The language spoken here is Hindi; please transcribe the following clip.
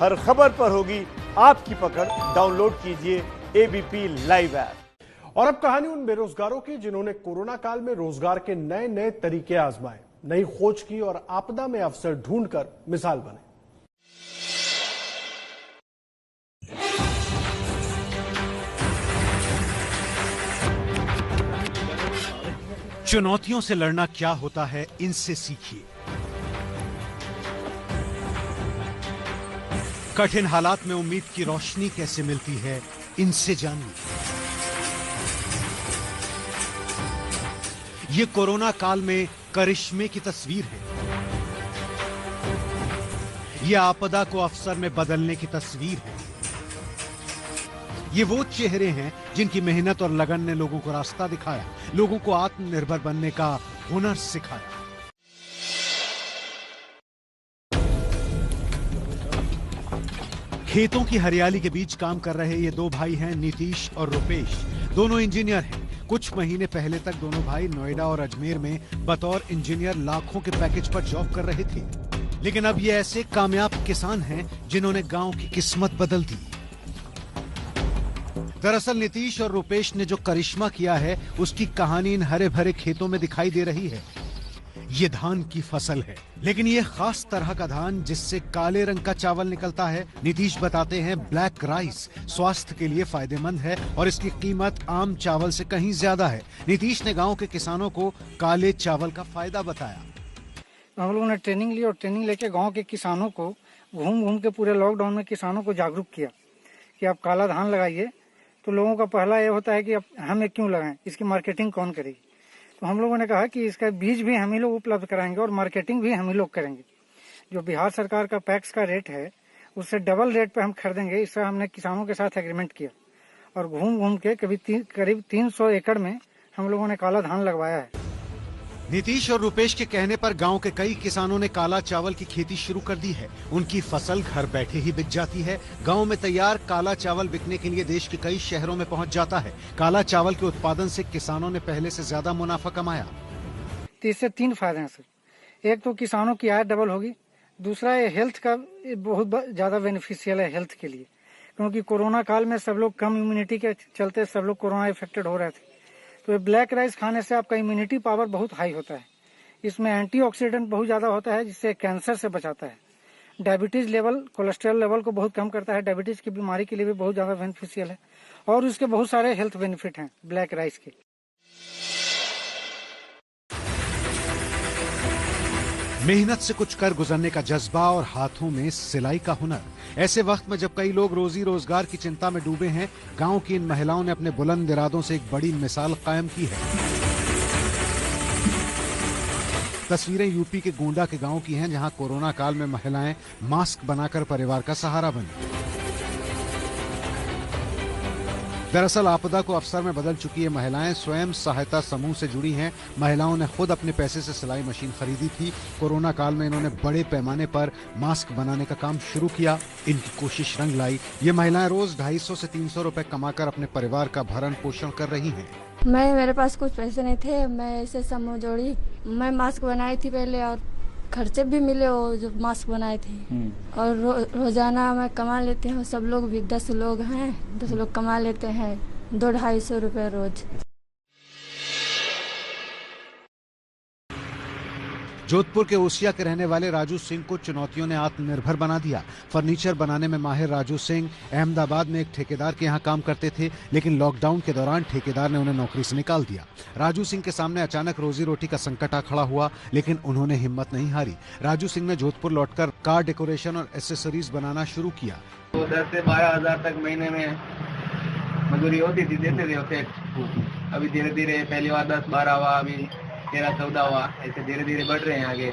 हर खबर पर होगी आपकी पकड़। डाउनलोड कीजिए एबीपी लाइव ऐप। और अब कहानी उन बेरोजगारों की जिन्होंने कोरोना काल में रोजगार के नए नए तरीके आजमाए, नई खोज की और आपदा में अवसर ढूंढकर मिसाल बने। चुनौतियों से लड़ना क्या होता है, इनसे सीखिए। कठिन हालात में उम्मीद की रोशनी कैसे मिलती है, इनसे जानिए। ये कोरोना काल में करिश्मे की तस्वीर है। यह आपदा को अवसर में बदलने की तस्वीर है। ये वो चेहरे हैं जिनकी मेहनत और लगन ने लोगों को रास्ता दिखाया, लोगों को आत्मनिर्भर बनने का हुनर सिखाया। खेतों की हरियाली के बीच काम कर रहे ये दो भाई हैं, नीतीश और रुपेश। दोनों इंजीनियर हैं। कुछ महीने पहले तक दोनों भाई नोएडा और अजमेर में बतौर इंजीनियर लाखों के पैकेज पर जॉब कर रहे थे। लेकिन अब ये ऐसे कामयाब किसान हैं जिन्होंने गांव की किस्मत बदल दी। दरअसल नीतीश और रुपेश ने जो करिश्मा किया है, उसकी कहानी इन हरे भरे खेतों में दिखाई दे रही है। ये धान की फसल है, लेकिन ये खास तरह का धान जिससे काले रंग का चावल निकलता है। नीतीश बताते हैं ब्लैक राइस स्वास्थ्य के लिए फायदेमंद है और इसकी कीमत आम चावल से कहीं ज्यादा है। नीतीश ने गांव के किसानों को काले चावल का फायदा बताया। हम लोगों ने ट्रेनिंग ली और ट्रेनिंग लेके गांव के किसानों को घूम घूम के पूरे लॉकडाउन में किसानों को जागरूक किया कि आप काला धान लगाइए। तो लोगों का पहला ये होता है कि अब हमें क्यों लगाएं, इसकी मार्केटिंग कौन करेगी। तो हम लोगों ने कहा कि इसका बीज भी हम ही लोग उपलब्ध कराएंगे और मार्केटिंग भी हम ही लोग करेंगे। जो बिहार सरकार का पैक्स का रेट है उससे डबल रेट पे हम खरीदेंगे। इससे हमने किसानों के साथ एग्रीमेंट किया और घूम घूम के करीब 300 एकड़ में हम लोगों ने काला धान लगवाया है। नीतीश और रुपेश के कहने पर गांव के कई किसानों ने काला चावल की खेती शुरू कर दी है। उनकी फसल घर बैठे ही बिक जाती है। गांव में तैयार काला चावल बिकने के लिए देश के कई शहरों में पहुंच जाता है। काला चावल के उत्पादन से किसानों ने पहले से ज्यादा मुनाफा कमाया। तो इससे 3 फायदे हैं सर। एक तो किसानों की आय डबल होगी, दूसरा ये हेल्थ का बहुत ज्यादा बेनिफिशियल है हेल्थ के लिए, क्योंकि कोरोना काल में सब लोग कम इम्यूनिटी के चलते सब लोग कोरोना इफेक्टेड हो रहे थे। तो ब्लैक राइस खाने से आपका इम्यूनिटी पावर बहुत हाई होता है। इसमें एंटीऑक्सीडेंट बहुत ज्यादा होता है जिससे कैंसर से बचाता है। डायबिटीज लेवल, कोलेस्ट्रॉल लेवल को बहुत कम करता है। डायबिटीज की बीमारी के लिए भी बहुत ज्यादा बेनिफिशियल है और उसके बहुत सारे हेल्थ बेनिफिट हैं ब्लैक राइस के। मेहनत से कुछ कर गुजरने का जज्बा और हाथों में सिलाई का हुनर। ऐसे वक्त में जब कई लोग रोजी रोजगार की चिंता में डूबे हैं, गांव की इन महिलाओं ने अपने बुलंद इरादों से एक बड़ी मिसाल कायम की है। तस्वीरें यूपी के गोंडा के गांव की हैं, जहां कोरोना काल में महिलाएं मास्क बनाकर परिवार का सहारा बनी। दरअसल आपदा को अवसर में बदल चुकी ये महिलाएं स्वयं सहायता समूह से जुड़ी हैं। महिलाओं ने खुद अपने पैसे से सिलाई मशीन खरीदी थी। कोरोना काल में इन्होंने बड़े पैमाने पर मास्क बनाने का काम शुरू किया। इनकी कोशिश रंग लाई। ये महिलाएं रोज 250 से 300 रुपए कमाकर अपने परिवार का भरण पोषण कर रही हैं। मेरे पास कुछ पैसे नहीं थे, मैं ऐसे समूह जोड़ी, मैं मास्क बनाई थी पहले और खर्चे भी मिले वो जो मास्क बनाए थे। और रोजाना मैं कमा लेती हूँ। सब लोग भी 10 लोग हैं, 10 लोग कमा लेते हैं 200-250 रुपये रोज। जोधपुर के ओसिया के रहने वाले राजू सिंह को चुनौतियों ने आत्मनिर्भर बना दिया। फर्नीचर बनाने में माहिर राजू सिंह अहमदाबाद में एक ठेकेदार के यहाँ काम करते थे, लेकिन लॉकडाउन के दौरान ठेकेदार ने उन्हें नौकरी से निकाल दिया। राजू सिंह के सामने अचानक रोजी रोटी का संकट आ खड़ा हुआ, लेकिन उन्होंने हिम्मत नहीं हारी। राजू सिंह ने जोधपुर लौटकर कार डेकोरेशन और एसेसरीज बनाना शुरू किया। 10 से 12 हजार तक महीने में मजदूरी होती थी, देते थे। अभी धीरे धीरे पहली बार 10-12 हुआ, अभी 13-14 हुआ, ऐसे धीरे धीरे बढ़ रहे हैं आगे।